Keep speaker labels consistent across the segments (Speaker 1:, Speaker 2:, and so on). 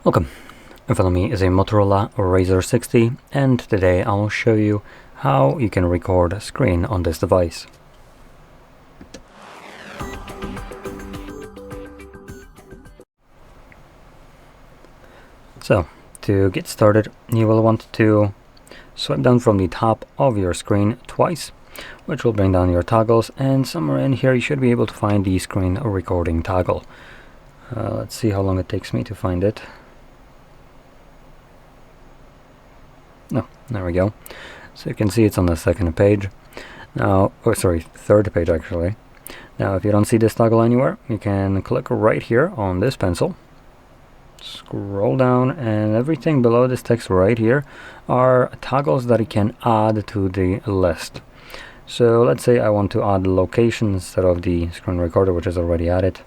Speaker 1: Welcome. In front of me is a Motorola Razr 60, and today I will show you how you can record a screen on this device. So, to get started, you will want to swipe down from the top of your screen twice, which will bring down your toggles, and somewhere in here you should be able to find the screen recording toggle. Let's see how long it takes me to find it. No, there we go. So you can see it's on the second page. Now, third page actually. Now, if you don't see this toggle anywhere, you can click right here on this pencil. Scroll down, and everything below this text right here are toggles that you can add to the list. So let's say I want to add the location instead of the screen recorder, which is already added.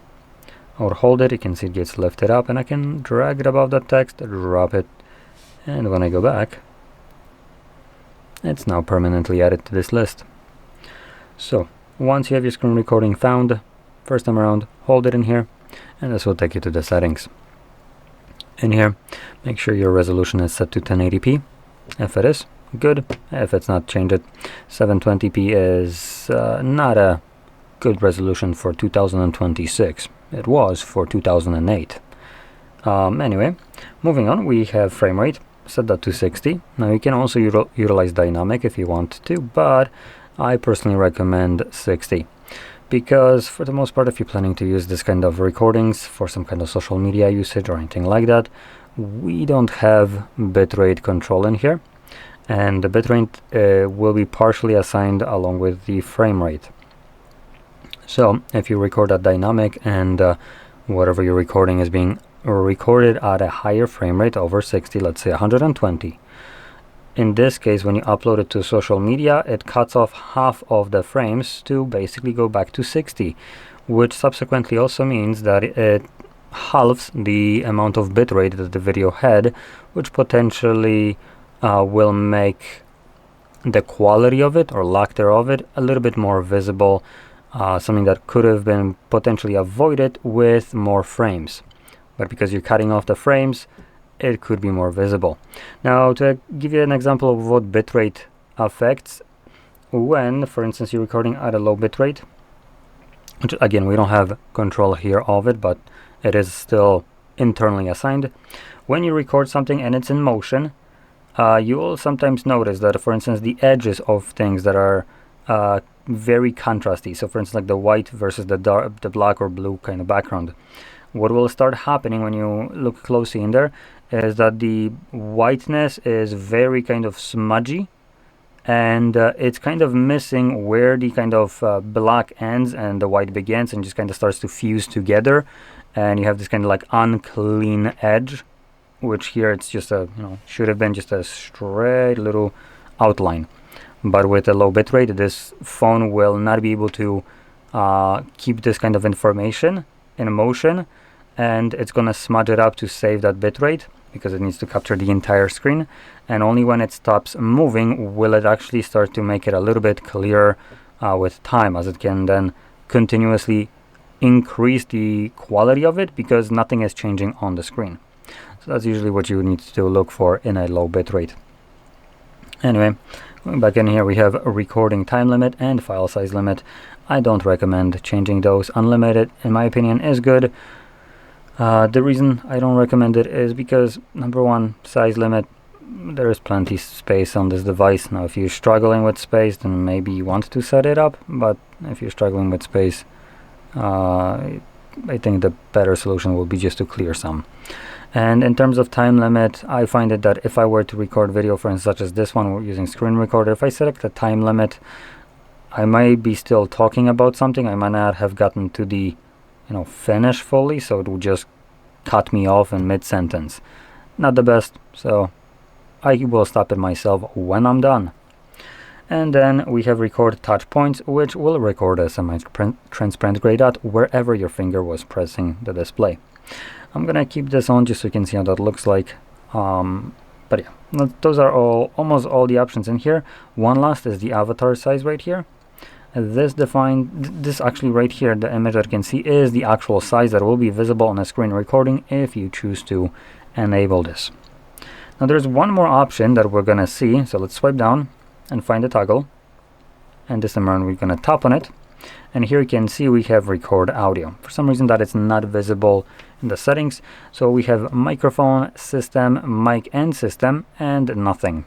Speaker 1: I would hold it, you can see it gets lifted up, and I can drag it above that text, drop it, and when I go back, it's now permanently added to this list. So once you have your screen recording found, first time around, hold it in here, and this will take you to the settings. In here, make sure your resolution is set to 1080p. If it is, good. If it's not, change it. 720p is not a good resolution for 2026. It was for 2008. Anyway, moving on, we have frame rate. Set that to 60. Now you can also utilize dynamic if you want to, but I personally recommend 60 because for the most part, if you're planning to use this kind of recordings for some kind of social media usage or anything like that, we don't have bitrate control in here, and the bitrate will be partially assigned along with the frame rate. So if you record at dynamic and whatever you're recording is being recorded at a higher frame rate over 60, let's say 120. In this case, when you upload it to social media, it cuts off half of the frames to basically go back to 60, which subsequently also means that it halves the amount of bitrate that the video had, which potentially will make the quality of it or lack thereof it a little bit more visible, something that could have been potentially avoided with more frames. But because you're cutting off the frames, it could be more visible. Now, to give you an example of what bitrate affects, when, for instance, you're recording at a low bitrate, which again, we don't have control here of it, but it is still internally assigned. When you record something and it's in motion, you will sometimes notice that, for instance, the edges of things that are very contrasty, so for instance, like the white versus the black or blue kind of background, what will start happening when you look closely in there is that the whiteness is very kind of smudgy, and it's kind of missing where the kind of black ends and the white begins, and just kind of starts to fuse together, and you have this kind of like unclean edge, which here it's just a, should have been just a straight little outline. But with a low bitrate, this phone will not be able to keep this kind of information in motion, and it's gonna smudge it up to save that bitrate because it needs to capture the entire screen, and only when it stops moving will it actually start to make it a little bit clearer with time, as it can then continuously increase the quality of it because nothing is changing on the screen. So that's usually what you need to look for in a low bitrate. Anyway, going back in here, we have a recording time limit and file size limit. I don't recommend changing those. Unlimited, in my opinion, is good. The reason I don't recommend it is because, number one, size limit, there is plenty space on this device. Now, if you're struggling with space, then maybe you want to set it up, but if you're struggling with space, I think the better solution will be just to clear some. And in terms of time limit, I find it that if I were to record video, for instance, such as this one, we're using screen recorder, if I select the time limit, I might be still talking about something. I might not have gotten to the finish fully, so it will just cut me off in mid-sentence. Not the best, so I will stop it myself when I'm done. And then we have record touch points, which will record a semi-transparent gray dot wherever your finger was pressing the display. I'm gonna keep this on just so you can see how that looks like. But yeah, those are almost all the options in here. One last is the avatar size right here. This actually right here, the image that you can see is the actual size that will be visible on a screen recording if you choose to enable this. Now there's one more option that we're gonna see, so let's swipe down and find the toggle, and this time around we're gonna tap on it, and here you can see we have record audio. For some reason that it's not visible in the settings, so we have microphone, system, mic and system, and nothing.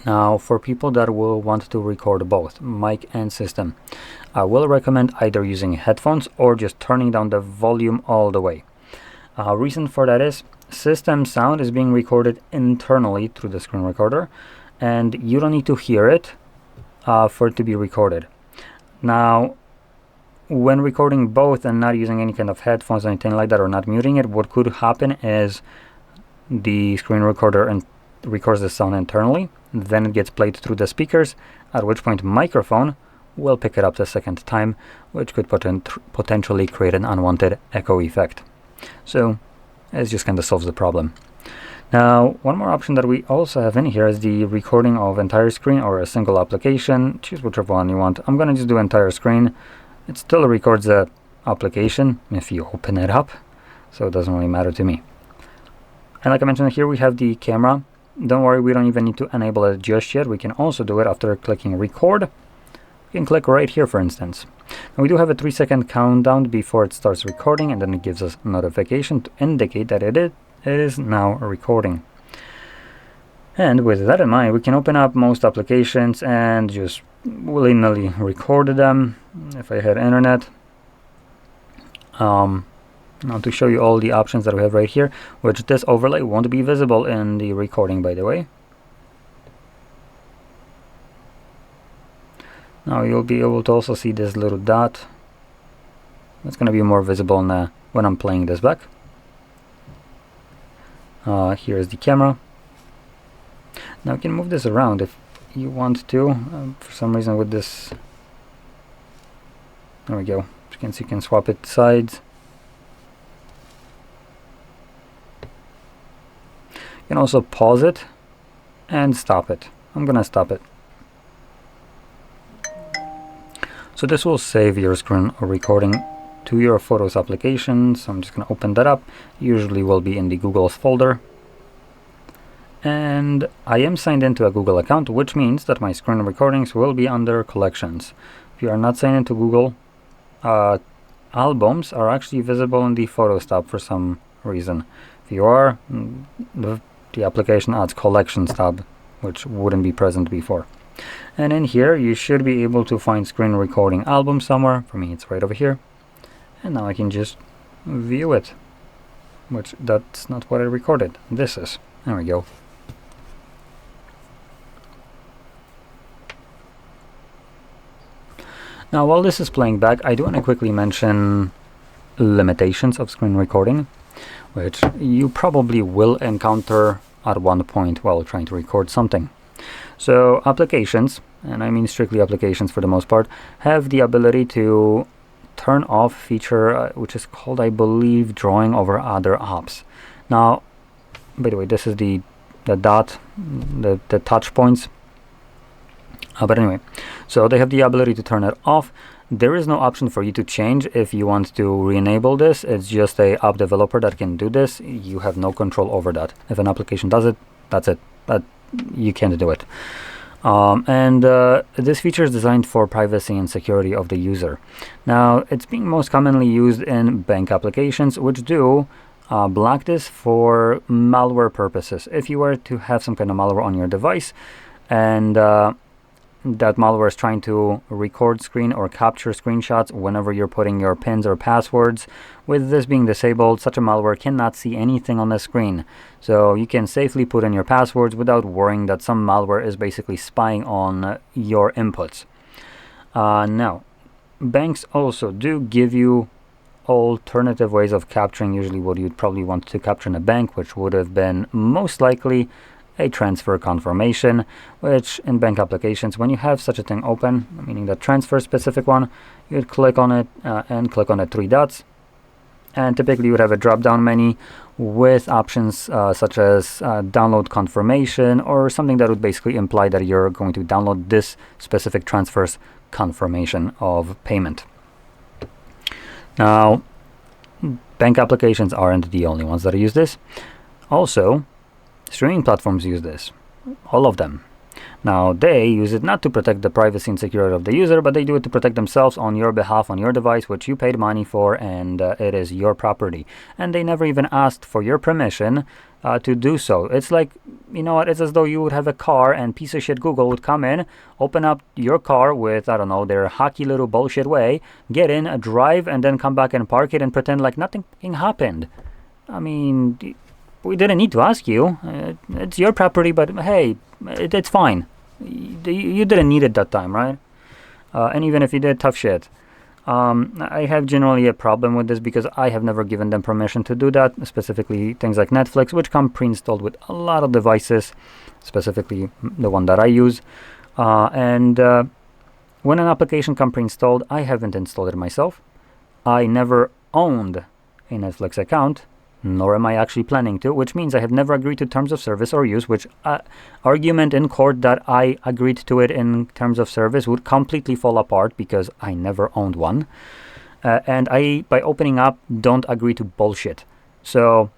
Speaker 1: Now for people that will want to record both mic and system, I will recommend either using headphones or just turning down the volume all the way. Reason for that is system sound is being recorded internally through the screen recorder, and you don't need to hear it for it to be recorded. Now when recording both and not using any kind of headphones or anything like that, or not muting it, what could happen is the screen recorder records the sound internally, then it gets played through the speakers, at which point microphone will pick it up the second time, which could potentially create an unwanted echo effect. So it just kind of solves the problem. Now one more option that we also have in here is the recording of entire screen or a single application. Choose whichever one you want. I'm gonna just do entire screen. It still records the application if you open it up, so it doesn't really matter to me. And like I mentioned, here we have the camera. Don't worry, we don't even need to enable it just yet. We can also do it after clicking record. You can click right here, for instance. Now we do have a 3-second countdown before it starts recording, and then it gives us a notification to indicate that it is now recording. And with that in mind, we can open up most applications and just willy-nilly record them. If I had internet, now to show you all the options that we have right here, which this overlay won't be visible in the recording, by the way. Now you'll be able to also see this little dot. It's going to be more visible when I'm playing this back. Here's the camera. Now you can move this around if you want to. For some reason with this, there we go. You can see you can swap it sides. You can also pause it and stop it. I'm gonna stop it. So this will save your screen recording to your Photos application. So I'm just gonna open that up. Usually will be in the Google's folder. And I am signed into a Google account, which means that my screen recordings will be under collections. If you are not signed into Google, albums are actually visible in the Photos tab for some reason. If you are, the application adds collections tab, which wouldn't be present before. And in here you should be able to find screen recording album somewhere. For me it's right over here, and now I can just view it, which that's not what I recorded. This is. There we go. Now while this is playing back, I do want to quickly mention limitations of screen recording, which you probably will encounter at one point while trying to record something. So applications, and I mean strictly applications for the most part, have the ability to turn off feature which is called, I believe, drawing over other apps. Now, by the way, this is the dot, the touch points. But anyway, so they have the ability to turn it off. There is no option for you to change if you want to re-enable this. It's just a app developer that can do this. You have no control over that. If an application does it, that's it. But you can't do it. This feature is designed for privacy and security of the user. Now, it's being most commonly used in bank applications, which do block this for malware purposes. If you were to have some kind of malware on your device, and that malware is trying to record screen or capture screenshots whenever you're putting your pins or passwords, with this being disabled, such a malware cannot see anything on the screen. So you can safely put in your passwords without worrying that some malware is basically spying on your inputs. Now, banks also do give you alternative ways of capturing usually what you'd probably want to capture in a bank, which would have been most likely a transfer confirmation, which in bank applications, when you have such a thing open, meaning the transfer specific one, you'd click on it and click on the three dots, and typically you would have a drop-down menu with options such as download confirmation, or something that would basically imply that you're going to download this specific transfer's confirmation of payment. Now, bank applications aren't the only ones that use this. Also, streaming platforms use this, all of them. Now, they use it not to protect the privacy and security of the user, but they do it to protect themselves on your behalf, on your device, which you paid money for, and it is your property. And they never even asked for your permission to do so. It's like, you know what, it's as though you would have a car and piece of shit Google would come in, open up your car with, I don't know, their hacky little bullshit way, get in, drive, and then come back and park it and pretend like nothing happened. I mean, we didn't need to ask you. It's your property, but hey, it's fine. You didn't need it that time, right? And even if you did, tough shit. I have generally a problem with this because I have never given them permission to do that, specifically things like Netflix, which come pre-installed with a lot of devices, specifically the one that I use. And when an application comes pre-installed, I haven't installed it myself. I never owned a Netflix account, nor am I actually planning to, which means I have never agreed to terms of service or use, which argument in court that I agreed to it in terms of service would completely fall apart because I never owned one. And I, by opening up, don't agree to bullshit. So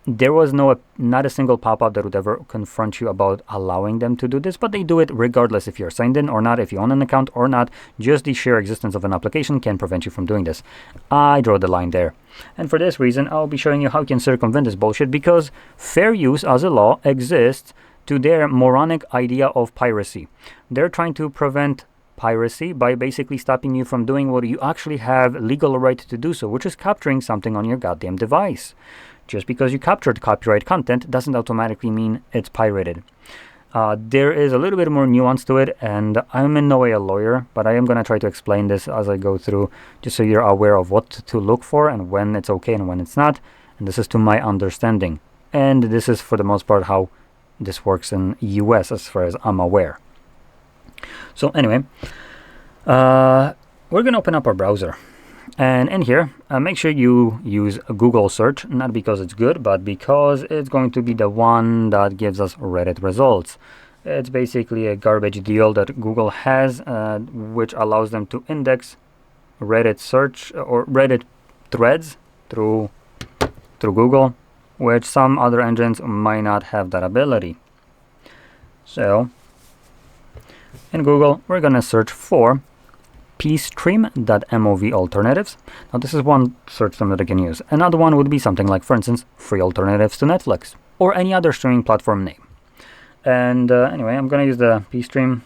Speaker 1: there was not a single pop-up that would ever confront you about allowing them to do this, but they do it regardless if you're signed in or not, if you own an account or not. Just the sheer existence of an application can prevent you from doing this. I draw the line there. And for this reason, I'll be showing you how you can circumvent this bullshit, because fair use as a law exists to their moronic idea of piracy. They're trying to prevent piracy by basically stopping you from doing what you actually have legal right to do so, which is capturing something on your goddamn device. Just because you captured copyright content doesn't automatically mean it's pirated. There is a little bit more nuance to it, and I'm in no way a lawyer, but I am going to try to explain this as I go through, just so you're aware of what to look for and when it's okay and when it's not. And this is to my understanding. And this is, for the most part, how this works in US as far as I'm aware. So anyway, we're going to open up our browser. And in here, make sure you use a Google search, not because it's good, but because it's going to be the one that gives us Reddit results. It's basically a garbage deal that Google has, which allows them to index Reddit search or Reddit threads through Google, which some other engines might not have that ability. So in Google, we're going to search for pstream.mov alternatives. Now this is one search term that I can use. Another one would be something like, for instance, free alternatives to Netflix or any other streaming platform name. And anyway, I'm going to use the pstream.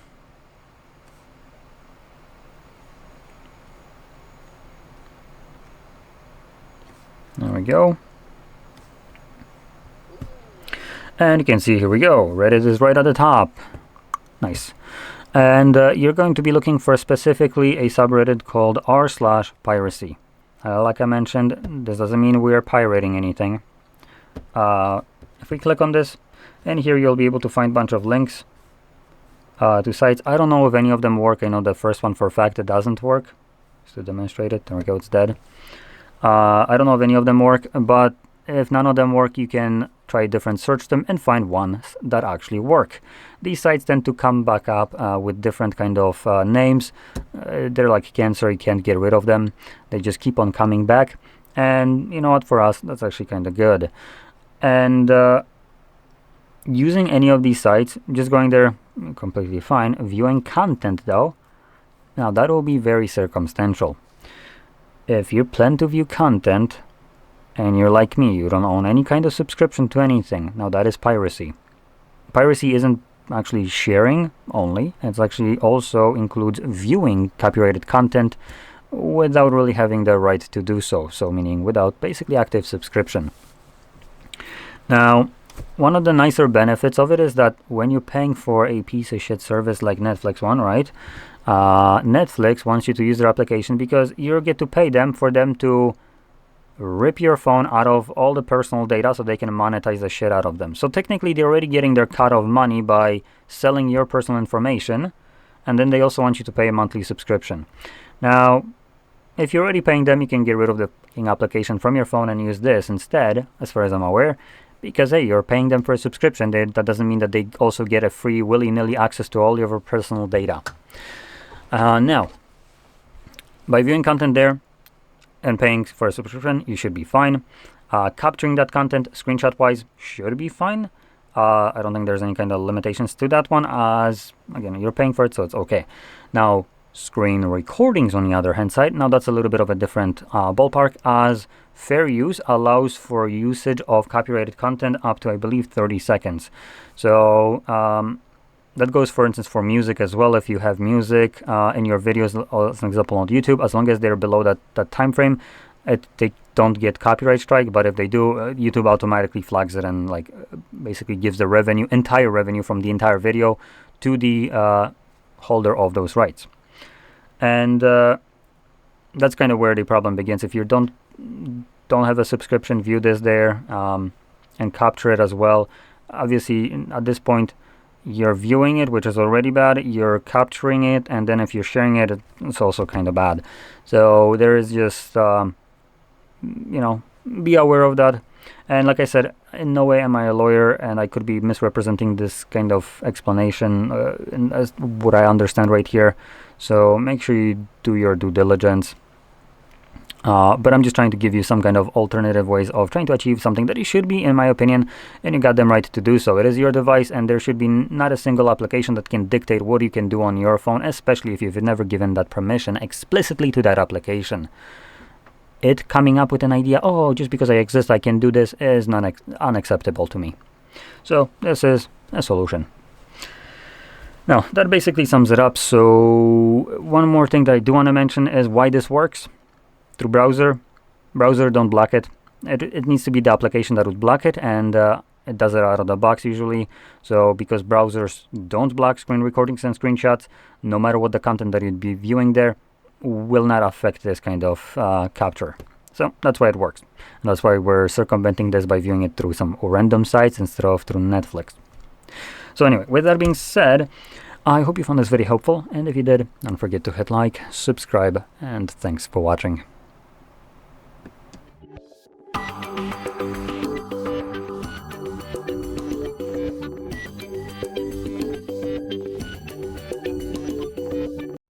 Speaker 1: There we go. And you can see, here we go. Reddit is right at the top. Nice. And you're going to be looking for specifically a subreddit called r/piracy. Like I mentioned, this doesn't mean we're pirating anything. If we click on this, and here you'll be able to find a bunch of links to sites. I don't know if any of them work. I know the first one for a fact it doesn't work. Just to demonstrate it, there we go, it's dead. I don't know if any of them work, but if none of them work, you can try a different search term and find ones that actually work. These sites tend to come back up with different kind of names. They're like cancer, you can't get rid of them. They just keep on coming back. And you know what, for us, that's actually kind of good. And using any of these sites, just going there, completely fine. Viewing content though, now that will be very circumstantial. If you plan to view content, and you're like me, you don't own any kind of subscription to anything, now that is piracy. Piracy isn't actually sharing only, it's actually also includes viewing copyrighted content without really having the right to do so, so meaning without basically active subscription. Now, one of the nicer benefits of it is that when you're paying for a piece of shit service like Netflix one, right? Netflix wants you to use their application because you get to pay them for them to rip your phone out of all the personal data so they can monetize the shit out of them. So technically they're already getting their cut of money by selling your personal information, and then they also want you to pay a monthly subscription. Now, if you're already paying them, you can get rid of the application from your phone and use this instead, as far as I'm aware, because hey, you're paying them for a subscription. That doesn't mean that they also get a free willy-nilly access to all your personal data. Now, by viewing content there and paying for a subscription, you should be fine. Capturing that content screenshot-wise should be fine. I don't think there's any kind of limitations to that one, as, again, you're paying for it, so it's okay. Now, screen recordings on the other hand side, now that's a little bit of a different ballpark, as fair use allows for usage of copyrighted content up to, I believe, 30 seconds. So that goes, for instance, for music as well. If you have music in your videos, as an example, on YouTube, as long as they're below that time frame, they don't get copyright strike. But if they do, YouTube automatically flags it and like basically gives the revenue, entire revenue from the entire video to the holder of those rights. And that's kind of where the problem begins. If you don't have a subscription, view this there and capture it as well. Obviously, at this point, you're viewing it, which is already bad. You're capturing it, and then if you're sharing it, it's also kind of bad. So there is just, be aware of that. And like I said, in no way am I a lawyer, and I could be misrepresenting this kind of explanation as what I understand right here. So make sure you do your due diligence. But I'm just trying to give you some kind of alternative ways of trying to achieve something that you should be, in my opinion, and you got them right to do so. It is your device, and there should be not a single application that can dictate what you can do on your phone, especially if you've never given that permission explicitly to that application. It coming up with an idea, oh, just because I exist, I can do this, is not unacceptable to me. So this is a solution. Now, that basically sums it up. So one more thing that I do want to mention is why this works. Through browser, don't block it. It needs to be the application that would block it, and it does it out of the box usually. So because browsers don't block screen recordings and screenshots, no matter what the content that you'd be viewing there will not affect this kind of capture. So that's why it works. And that's why we're circumventing this by viewing it through some random sites instead of through Netflix. So anyway, with that being said, I hope you found this very helpful, and if you did, don't forget to hit like, subscribe, and thanks for watching.